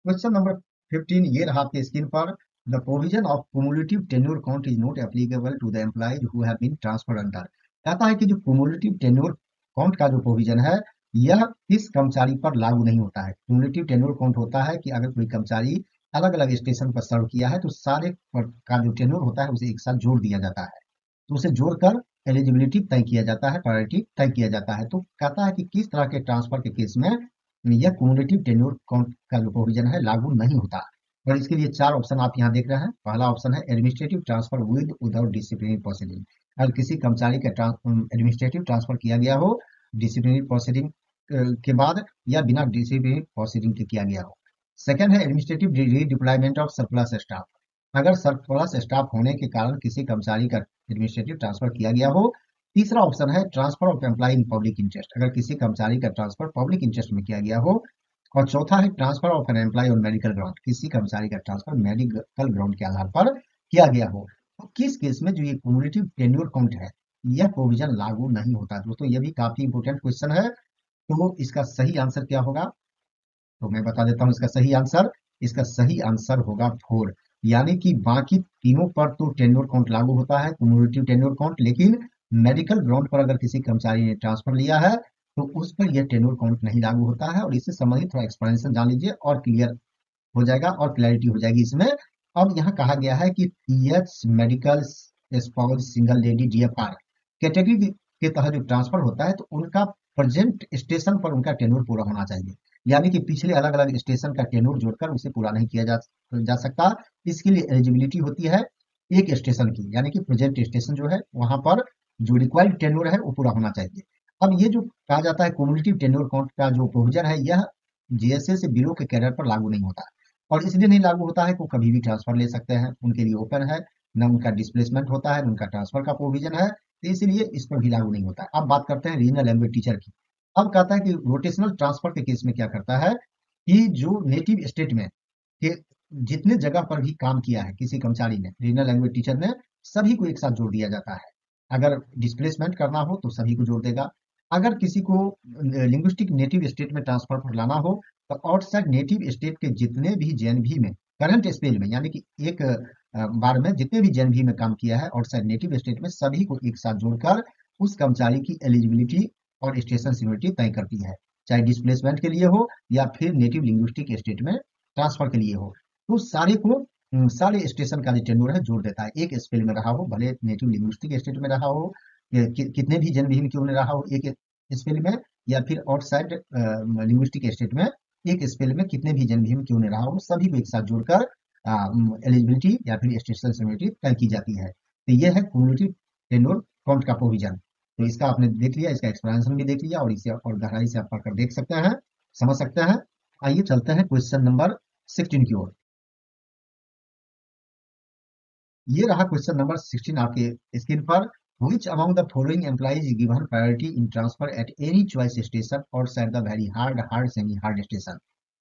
क्वेश्चन नंबर 15 ये रहा आपके स्क्रीन पर। The provision of cumulative tenure count is not applicable to the employees who have been transferred under। कहता है कि जो cumulative tenure count का जो प्रोविजन है यह किस कर्मचारी पर लागू नहीं होता है। cumulative tenure count होता है कि अगर कोई कर्मचारी अलग अलग स्टेशन पर सर्व किया है तो सारे का जो टेन्योर होता है उसे एक साथ जोड़ दिया जाता है, तो उसे जोड़कर एलिजिबिलिटी तय किया जाता है, प्रायोरिटी तय किया जाता है। तो कहता है कि किस तरह के ट्रांसफर के केस में यह क्यूमुलेटिव टेन्योर काउंट का जो प्रोविजन है लागू नहीं होता। और इसके लिए चार ऑप्शन आप यहाँ देख रहे हैं। पहला ऑप्शन है administrative transfer with without disciplinary proceeding. अगर किसी कर्मचारी का एडमिनिस्ट्रेटिव ट्रांसफर किया गया हो डिसिप्लिनरी प्रोसीडिंग के बाद या बिना डिसिप्लिनरी प्रोसीडिंग के किया गया हो। सेकंड है administrative redeployment of surplus staff. अगर सरप्लस स्टाफ होने के कारण किसी कर्मचारी का एडमिनिस्ट्रेटिव ट्रांसफर किया गया हो। तीसरा ऑप्शन है transfer of employee in public interest. अगर किसी कर्मचारी का ट्रांसफर पब्लिक इंटरेस्ट में किया गया हो। और चौथा है transfer of an employee on medical ground. किसी कर्मचारी का ट्रांसफर मेडिकल ग्राउंड के आधार पर किया गया हो। तो किस केस में जो ये क्यूमुलेटिव टेन्योर काउंट है यह प्रोविजन लागू नहीं होता। दोस्तों ये भी काफी इंपोर्टेंट क्वेश्चन है। तो इसका सही आंसर क्या होगा, तो मैं बता देता हूँ इसका सही आंसर। इसका सही आंसर होगा 4। यानी कि बाकी तीनों पर तो टेन्योर काउंट लागू होता है क्यूमुलेटिव टेन्योर काउंट, लेकिन मेडिकल ग्राउंड पर अगर किसी कर्मचारी ने ट्रांसफर लिया है तो उस पर यह टेन्योर काउंट नहीं लागू होता है। और इससे संबंधित थोड़ा एक्सप्लेनेशन जान लीजिए और क्लियर हो जाएगा और क्लैरिटी हो जाएगी इसमें। अब यहाँ कहा गया है कि TH medical spouse single lady DFR category के तहत जो ट्रांसफर होता है तो उनका प्रेजेंट स्टेशन पर उनका टेन्योर पूरा होना चाहिए। यानी कि पिछले अलग अलग स्टेशन का टेन्योर जोड़कर उसे पूरा नहीं किया जा सकता। इसके लिए एलिजिबिलिटी होती है एक स्टेशन की, यानी कि प्रेजेंट स्टेशन जो है वहां पर जो रिक्वायर्ड टेन्योर है वो पूरा होना चाहिए। अब ये जो कहा जाता है क्यूमुलेटिव टेन्योर काउंट का जो प्रोविजन है यह जीएसए से बिलो के कैडर पर लागू नहीं होता। और इसलिए नहीं लागू होता है कि वो कभी भी ट्रांसफर ले सकते हैं, उनके लिए ओपन है, न उनका डिस्प्लेसमेंट होता है न उनका ट्रांसफर का प्रोविजन है, तो इसलिए इस पर भी लागू नहीं होता है। अब बात करते हैं रीजनल लैंग्वेज टीचर की। अब कहता है कि रोटेशनल ट्रांसफर के केस में क्या करता है कि जो नेटिव स्टेट में के जितने जगह पर भी काम किया है किसी कर्मचारी ने रीजनल लैंग्वेज टीचर ने, सभी को एक साथ जोड़ दिया जाता है। अगर डिस्प्लेसमेंट करना हो तो सभी को जोड़ देगा। अगर किसी को लिंग्विस्टिक नेटिव स्टेट में ट्रांसफर पर लाना हो तो आउटसाइड नेटिव स्टेट के जितने भी जेएनवी में करंट स्पेल में, यानी कि एक बार में जितने भी जेएनवी में काम किया है आउटसाइड नेटिव स्टेट में, सभी को एक साथ जोड़कर उस कर्मचारी की एलिजिबिलिटी और स्टेशन सीनियरिटी तय करती है, चाहे डिस्प्लेसमेंट के लिए हो या फिर नेटिव लिंग्विस्टिक स्टेट में ट्रांसफर के लिए हो। तो सारे को सारे स्टेशन का जो टेन्योर है जोड़ देता है, एक स्पेल में रहा हो, भले नेटिव लिंग्विस्टिक स्टेट में रहा हो, कितने भी जेएनवी में क्यों नहीं रहा हो एक स्पेल में, या फिर आउटसाइड लिंग्विस्टिक स्टेट में एक स्पेल में कितने भी जेएनवी में क्यों नहीं रहा हो, सभी को एक साथ जोड़कर एलिजिबिलिटी या फिर स्टेशन सीनियरिटी तय की जाती है। तो यह है क्यूमुलेटिव टेन्योर काउंट का प्रोविजन। तो इसका आपने देख लिया, इसका एक्सप्लेनेशन भी देख लिया और इसे और गहराई से आप पढ़कर देख सकते हैं, समझ सकते हैं। आइए चलते हैं क्वेश्चन नंबर 16 की ओर। ये रहा क्वेश्चन नंबर 16 आपके स्क्रीन पर। Which among the following employees is given priority in transfer at any choice station outside the very hard, semi hard station?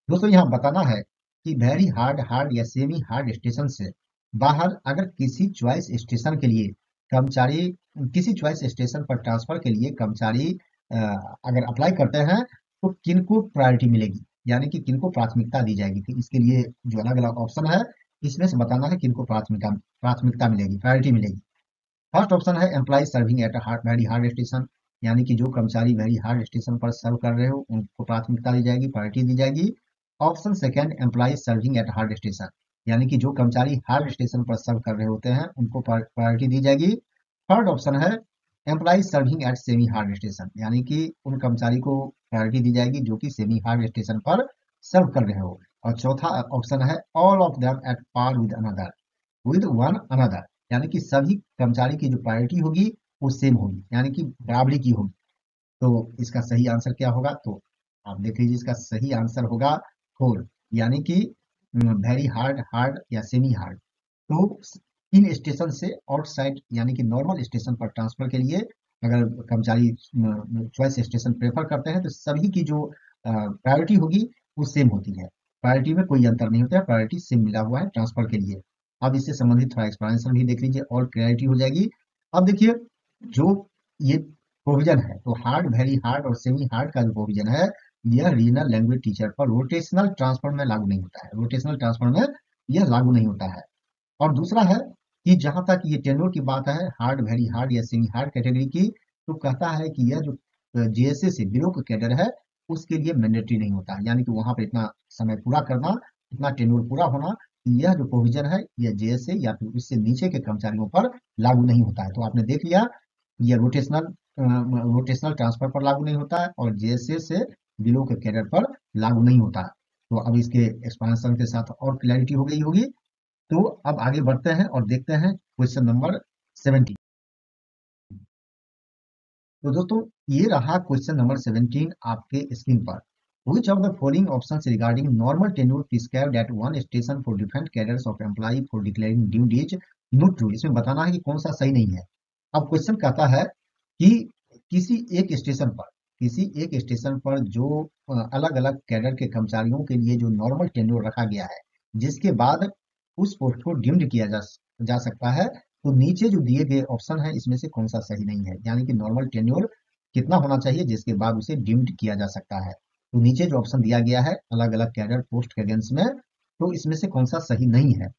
दोस्तों यहाँ बताना है कि वेरी हार्ड या सेमी हार्ड स्टेशन से बाहर अगर किसी चॉइस स्टेशन के लिए कर्मचारी, किसी चॉइस स्टेशन पर ट्रांसफर के लिए कर्मचारी अगर अप्लाई करते हैं तो किनको प्रायोरिटी मिलेगी, यानी कि किनको प्राथमिकता दी जाएगी। तो इसके लिए जो अलग अलग ऑप्शन है इसमें से बताना है किनको प्राथमिकता मिलेगी, प्रायोरिटी मिलेगी। फर्स्ट ऑप्शन है employee serving at very hard station, यानी कि जो कर्मचारी वेरी हार्ड स्टेशन पर सर्व कर रहे हो उनको प्राथमिकता दी जाएगी, प्रायोरिटी दी जाएगी। Option second employee serving at hard station, यानी कि जो कर्मचारी हार्ड स्टेशन पर सर्व कर रहे होते हैं उनको प्रायोरिटी दी जाएगी। थर्ड ऑप्शन है employee serving at semi hard station, यानी कि उन कर्मचारी को प्रायोरिटी दी जाएगी जो कि सेमी हार्ड स्टेशन पर सर्व कर रहे हो। और चौथा ऑप्शन है all of them at par with one another, यानी कि सभी कर्मचारी की जो प्रायोरिटी होगी वो सेम होगी, यानी कि बराबरी की होगी। तो इसका सही आंसर क्या होगा, तो आप देख लीजिए, इसका सही आंसर होगा 4, यानी कि वेरी हार्ड या सेमी हार्ड। तो इन स्टेशन से आउटसाइड यानी कि नॉर्मल स्टेशन पर ट्रांसफर के लिए अगर कर्मचारी चॉइस स्टेशन प्रेफर करते हैं तो सभी की जो प्रायोरिटी होगी वो सेम होती है, प्रायोरिटी में कोई अंतर नहीं होता है, प्रायोरिटी सेम मिला हुआ है ट्रांसफर के लिए। अब इससे संबंधित थोड़ा एक्सप्लेनेशन भी देख लीजिए और क्लैरिटी हो जाएगी। अब देखिए जो ये प्रोविजन है। तो हार्ड, वेरी हार्ड और सेमी हार्ड का जो प्रोविजन है, यह रीजनल लैंग्वेज टीचर पर रोटेशनल ट्रांसफर में लागू नहीं होता है। रोटेशनल ट्रांसफर में यह लागू नहीं होता है। और दूसरा है कि जहां तक ये टेन्योर की बात है, हार्ड, वेरी हार्ड या सेमी हार्ड कैटेगरी की, तो कहता है कि यह जो जेएसए से बिलो का कैडर है, उसके लिए मैंडेटरी नहीं होता है। यानी कि वहां पर इतना समय पूरा करना, इतना टेन्योर पूरा होना, यह जो प्रोविजन है यह जेएसए या फिर उससे नीचे के कर्मचारियों पर लागू नहीं होता है। तो आपने देख लिया, यह रोटेशनल ट्रांसफर पर लागू नहीं होता है और जेएसए से बिलो के कैडर पर लागू नहीं होता है। तो अब इसके एक्सपांशन के साथ और क्लैरिटी हो गई होगी। तो अब आगे बढ़ते हैं और देखते हैं क्वेश्चन नंबर 17। तो दोस्तों, ये रहा क्वेश्चन नंबर 17 आपके स्क्रीन पर। Which of the following options regarding normal tenure prescribed at one station for different cadres of employee for declaring duties not true? इसमें बताना है कि कौन सा सही नहीं है। अब क्वेश्चन कहता है कि किसी एक स्टेशन पर किसी एक स्टेशन पर जो अलग अलग कैडर के कर्मचारियों के लिए जो नॉर्मल टेन्योर रखा गया है, जिसके बाद उस पोस्ट को डिम्ड किया जा सकता है, तो नीचे जो दिए गए ऑप्शन है इसमें से कौन सा सही नहीं है। यानी कि नॉर्मल टेन्योर कितना होना चाहिए जिसके बाद उसे डिम्ड किया जा सकता है। तो नीचे जो ऑप्शन दिया गया है अलग अलग कैडर पोस्ट के अगेंस्ट में, तो इसमें से कौन सा सही नहीं है।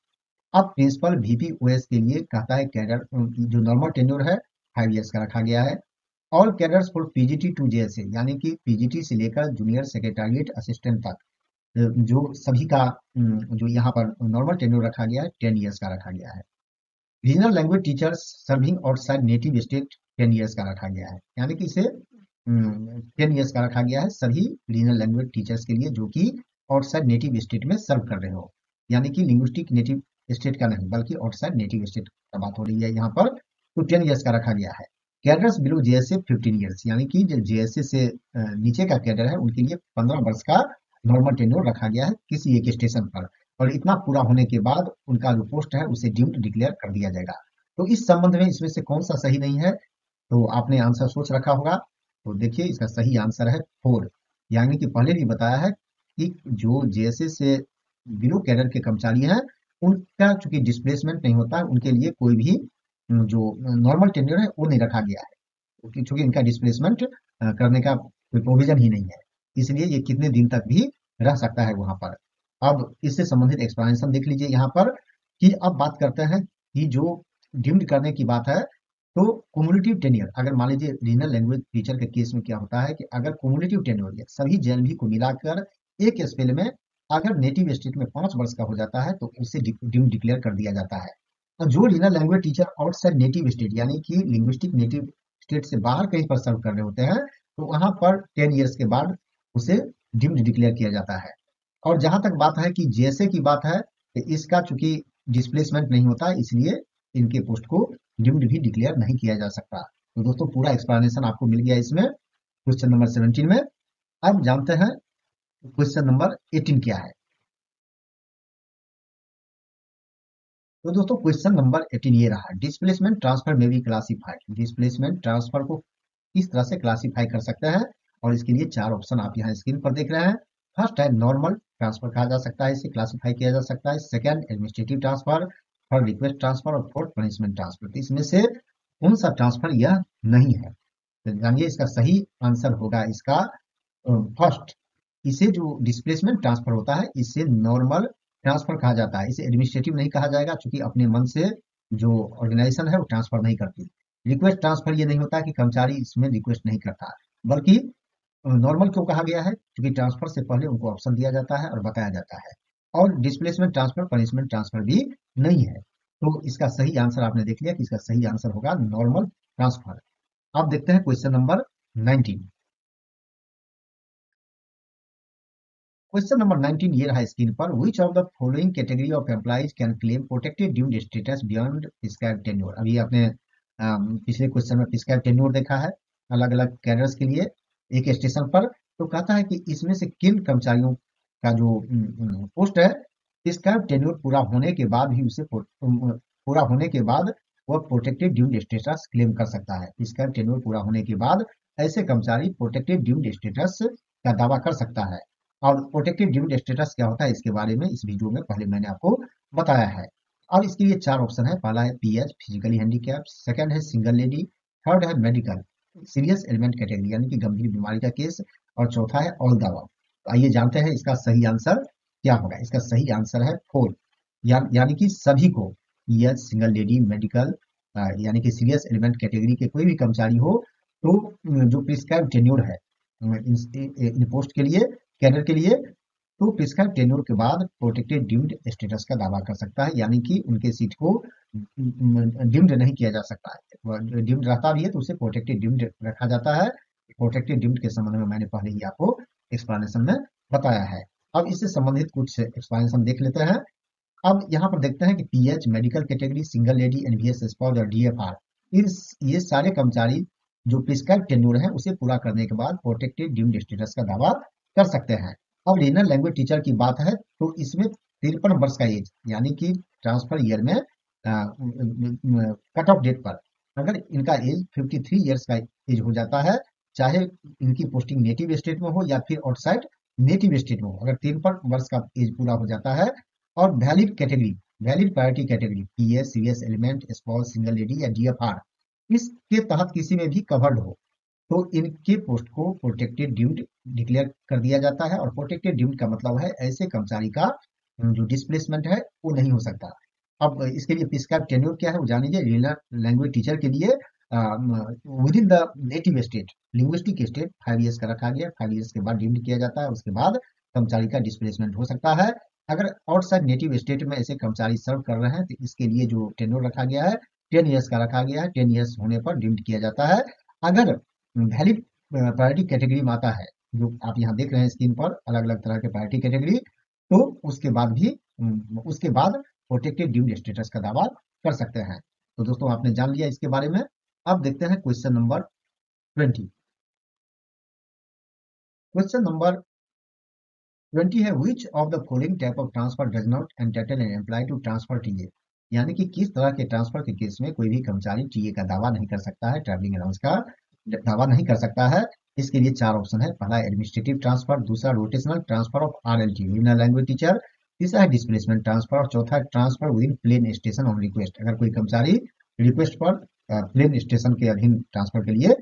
अब प्रिंसिपल वीपी ओएस के लिए कहता है कैडर जो नॉर्मल टेन्योर है 5 ईयर्स का रखा गया है। All cadres for PGT to JSA, यानी कि पीजीटी से लेकर जूनियर सेक्रेटरीट असिस्टेंट तक जो सभी का जो यहाँ पर नॉर्मल टेन्योर रखा गया है 10 ईयर्स का रखा गया है। Regional language teachers serving outside native state 10 years का रखा गया है। यानी कि इसे 10 ईयर्स का रखा गया है सभी रीजनल लैंग्वेज टीचर्स के लिए जो कि आउटसाइड नेटिव स्टेट में सर्व कर रहे हो। यानी कि लिंग्विस्टिक नेटिव स्टेट का नहीं बल्कि आउटसाइड नेटिव स्टेट का बात हो रही है यहाँ पर। तो 10 ईयर्स का रखा गया है। कैडर्स बिलो जेएसए 15 ईयर्स, यानी कि जो जेएसए से नीचे का कैडर है उनके लिए 15 वर्ष का नॉर्मल टेन्योर रखा गया है किसी एक स्टेशन पर। और इतना पूरा होने के बाद उनका जो पोस्ट है उसे ड्यूम्ड डिक्लेयर कर दिया जाएगा। तो इस संबंध में इसमें से कौन सा सही नहीं है, तो आपने आंसर सोच रखा होगा। तो देखिए इसका सही आंसर है 4। यानी कि पहले भी बताया है कि जो जेएसए से बिलो कैडर के कर्मचारी हैं उनका चूंकि डिस्प्लेसमेंट नहीं होता है, उनके लिए कोई भी जो नॉर्मल टेन्योर है वो नहीं रखा गया है, क्योंकि चूंकि इनका डिस्प्लेसमेंट करने का कोई प्रोविजन ही नहीं है, इसलिए ये कितने दिन तक भी रह सकता है वहां पर। अब इससे संबंधित एक्सप्लेनेशन देख लीजिए यहाँ पर कि अब बात करते हैं कि जो डिम्ड करने की बात है, तो कुमुलेटिव टेन्योर अगर मान लीजिए रीजनल लैंग्वेज टीचर के केस में क्या होता है कि अगर कुमुलेटिव टेन्योर सभी जेएनवी को मिलाकर एक स्पेल में अगर नेटिव स्टेट में 5 वर्ष का हो जाता है तो उसे डिम्ड डिक्लेयर कर दिया जाता है। और जो regional language teacher outside native state यानी कि लिंग्विस्टिक नेटिव स्टेट से बाहर कहीं पर सर्व कर रहे होते हैं, तो वहां पर 10 ईयर्स के बाद उसे डिम्ड डिक्लेयर किया जाता है। और जहां तक बात है कि जेएसए की बात है, तो इसका चूंकि डिस्प्लेसमेंट नहीं होता इसलिए इनके पोस्ट को डिम्ड भी डिक्लेयर नहीं किया जा सकता। तो दोस्तों पूरा एक्सप्लेनेशन आपको मिल गया इसमें क्वेश्चन नंबर 17 में। अब जानते हैं क्वेश्चन नंबर 18 क्या है। तो दोस्तों क्वेश्चन नंबर 18 ये रहा, डिस्प्लेसमेंट ट्रांसफर में भी क्लासिफाइड। डिस्प्लेसमेंट ट्रांसफर को किस तरह से क्लासिफाई कर सकते हैं, और इसके लिए 4 ऑप्शन आप यहाँ स्क्रीन पर देख रहे हैं। फर्स्ट है नॉर्मल ट्रांसफर कहा जा सकता है, इसे क्लासिफाई किया जा सकता है। Second administrative transfer, third request transfer और फोर्थ पनिशमेंट ट्रांसफर। तो इसमें से कौन सा ट्रांसफर यह नहीं है, तो जानिए इसका सही आंसर होगा इसका फर्स्ट। इसे जो डिस्प्लेसमेंट ट्रांसफर होता है इसे नॉर्मल ट्रांसफर कहा जाता है, इसे एडमिनिस्ट्रेटिव नहीं कहा जाएगा क्योंकि अपने मन से जो ऑर्गेनाइजेशन है वो ट्रांसफर नहीं करती। रिक्वेस्ट ट्रांसफर ये नहीं होता कि कर्मचारी इसमें रिक्वेस्ट नहीं करता, बल्कि नॉर्मल क्यों कहा गया है क्योंकि ट्रांसफर से पहले उनको ऑप्शन दिया जाता है और बताया जाता है। और डिस्प्लेसमेंट ट्रांसफर पनिशमेंट ट्रांसफर भी नहीं है। तो इसका सही आंसर आपने देख लिया कि इसका सही आंसर होगा नॉर्मल ट्रांसफर। अब देखते हैं क्वेश्चन नंबर 19। क्वेश्चन नंबर 19 ये रहा स्क्रीन पर, विच of the following category of employees can claim protected dude status beyond prescribed tenure. अभी आपने पिछले क्वेश्चन में प्रिस्क्राइब्ड टेन्योर देखा है अलग अलग कैडर्स के लिए एक स्टेशन पर। तो कहता है कि इसमें से किन कर्मचारियों का जो पोस्ट है प्रिस्क्राइब्ड टेन्योर पूरा होने के बाद भी उसे पूरा होने के बाद वह प्रोटेक्टेड ड्यूड स्टेटस क्लेम कर सकता है। प्रिस्क्राइब्ड टेन्योर पूरा होने के बाद ऐसे कर्मचारी प्रोटेक्टेड ड्यूड स्टेटस का दावा कर सकता है। और प्रोटेक्टेड ड्यूड स्टेटस क्या होता है इसके बारे में इस वीडियो में पहले मैंने आपको बताया है। अब इसके लिए 4 ऑप्शन है। पहला है पीएच फिजिकली हैंडीकैप, सेकंड है सिंगल लेडी, थर्ड है मेडिकल सीरियस एलिमेंट कैटेगरी यानी कि गंभीर बीमारी का केस, और चौथा है ऑल द अबव। तो आइए जानते हैं इसका सही आंसर क्या होगा। इसका सही आंसर है फोर, यानी कि सभी को, यह सिंगल लेडी मेडिकल यानी कि सीरियस एलिमेंट कैटेगरी के कोई भी कर्मचारी हो, तो जो प्रिस्क्राइब टेन्योर है इन पोस्ट के लिए, कैडर के लिए, तो प्रिस्क्राइब टेन्योर के बाद प्रोटेक्टेड डीम्ड स्टेटस का दावा कर सकता है, यानी कि उनके सीट को डिम्ड नहीं किया जा सकता है। डिम्ड रहता भी है तो उसे प्रोटेक्टेड डिम्ड रखा जाता है। प्रोटेक्टेड डिम्ड के संबंध में मैंने पहले ही आपको एक्सप्लेनेशन में बताया है। अब इससे संबंधित कुछ एक्सप्लेनेशन देख लेते हैं। अब यहाँ पर देखते हैं कि PH, medical category, single lady, NVS spot और डीएफआर, ये सारे कर्मचारी जो प्रिस्क्राइब टेन्योर है उसे पूरा करने के बाद प्रोटेक्टेड डीम्ड स्टेटस का दावा कर सकते हैं। अब रीजनल लैंग्वेज टीचर की बात है तो इसमें 53 वर्ष का एज, यानी कि ट्रांसफर ईयर में कट ऑफ डेट पर अगर इनका एज 53 ईयर्स का एज हो जाता है, चाहे इनकी पोस्टिंग नेटिव स्टेट में हो या फिर आउटसाइड नेटिव स्टेट में हो, अगर 53 वर्ष का एज पूरा हो जाता है, और valid category, valid priority category, PS, serious element, spouse, single lady या डीएफआर, इसके तहत किसी में भी कवर्ड हो, तो इनके पोस्ट को प्रोटेक्टेड ड्यूम्ड डिक्लेयर कर दिया जाता है। और प्रोटेक्टेड ड्यूम्ड का मतलब है ऐसे कर्मचारी का जो डिस्प्लेसमेंट है वो नहीं हो सकता। अब इसके लिए प्रिस्क्राइब टेन्योर क्या है वो जान लीजिए। रीजनल लैंग्वेज टीचर के लिए with in the native state, linguistic state 5 years का रखा गया। 5 ईयर्स के बाद डीम्ड किया जाता है, उसके बाद कर्मचारी का डिस्प्लेसमेंट हो सकता है। अगर आउटसाइड नेटिव स्टेट में ऐसे कर्मचारी सर्व कर रहे हैं तो इसके लिए जो टेन्योर रखा गया है 10 ईयर्स का रखा गया है। 10 ईयर्स होने पर डीम्ड किया जाता है। अगर वैलिड प्रायोरिटी कैटेगरी में आता है, जो आप यहाँ देख रहे हैं स्क्रीन पर अलग अलग तरह के प्रायोरिटी कैटेगरी, तो उसके बाद भी उसके बाद प्रोटेक्टेड ड्यूम्ड स्टेटस का दावा कर सकते हैं। तो दोस्तों आपने जान लिया इसके बारे में। अब देखते हैं क्वेश्चन नंबर 20। क्वेश्चन नंबर 20 है, which of the following type of transfer does not entertain an employee to transfer TA, यानी कि किस तरह के ट्रांसफर के केस में कोई भी कर्मचारी टीए का दावा नहीं कर सकता है, ट्रैवलिंग अलाउंस का दावा नहीं कर सकता है। इसके लिए 4 ऑप्शन है। पहला एडमिनिस्ट्रेटिव ट्रांसफर, दूसरा rotational transfer of RLT, regional language teacher, तीसरा है डिस्प्लेसमेंट ट्रांसफर, और चौथा है transfer within plain station on request, अगर कोई कर्मचारी रिक्वेस्ट पर प्लेन स्टेशन के अधीन ट्रांसफर के लिए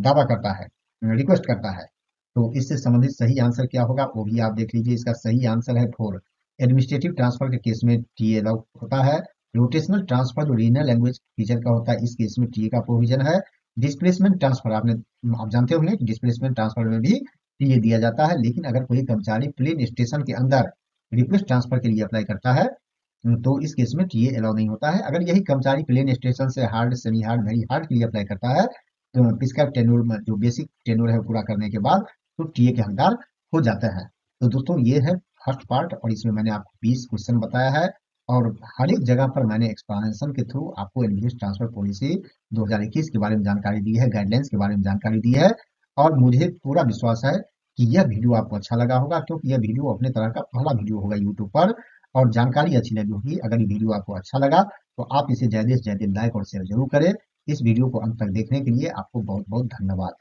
दावा करता है, रिक्वेस्ट करता है। तो इससे संबंधित सही आंसर क्या होगा वो भी आप देख लीजिए। इसका सही आंसर है 4, एडमिनिस्ट्रेटिव ट्रांसफर के केस में टीए अलाउ होता है। रोटेशनल ट्रांसफर जो रीजनल लैंग्वेज टीचर का होता है इस केस में टीए का प्रोविजन है। डिस्प्लेसमेंट ट्रांसफर आप जानते होंगे कि डिस्प्लेसमेंट ट्रांसफर में भी टीए दिया जाता है, लेकिन अगर कोई कर्मचारी प्लेन स्टेशन के अंदर रिक्वेस्ट ट्रांसफर के लिए अप्लाई करता है तो इस केस में टीए अलाउ नहीं होता है। अगर यही कर्मचारी प्लेन स्टेशन से hard, semi hard, very hard के लिए अप्लाई करता है तो प्रिस्क्राइब टेन्योर में जो बेसिक टेन्योर है पूरा करने के बाद तो टीए के हकदार हो जाते हैं। तो दोस्तों ये है फर्स्ट पार्ट, और इसमें मैंने आपको 20 क्वेश्चन बताया है, और हर एक जगह पर मैंने एक्सप्लेनेशन के थ्रू आपको एनवीएस ट्रांसफर पॉलिसी 2021 के बारे में जानकारी दी है, गाइडलाइंस के बारे में जानकारी दी है। और मुझे पूरा विश्वास है कि यह वीडियो आपको अच्छा लगा होगा, क्योंकि यह वीडियो अपने तरह का पहला वीडियो होगा यूट्यूब पर, और जानकारी अच्छी लगी होगी। अगर ये वीडियो आपको अच्छा लगा तो आप इसे ज्यादा से ज्यादा लाइक और शेयर जरूर करें। इस वीडियो को अंत तक देखने के लिए आपको बहुत बहुत धन्यवाद।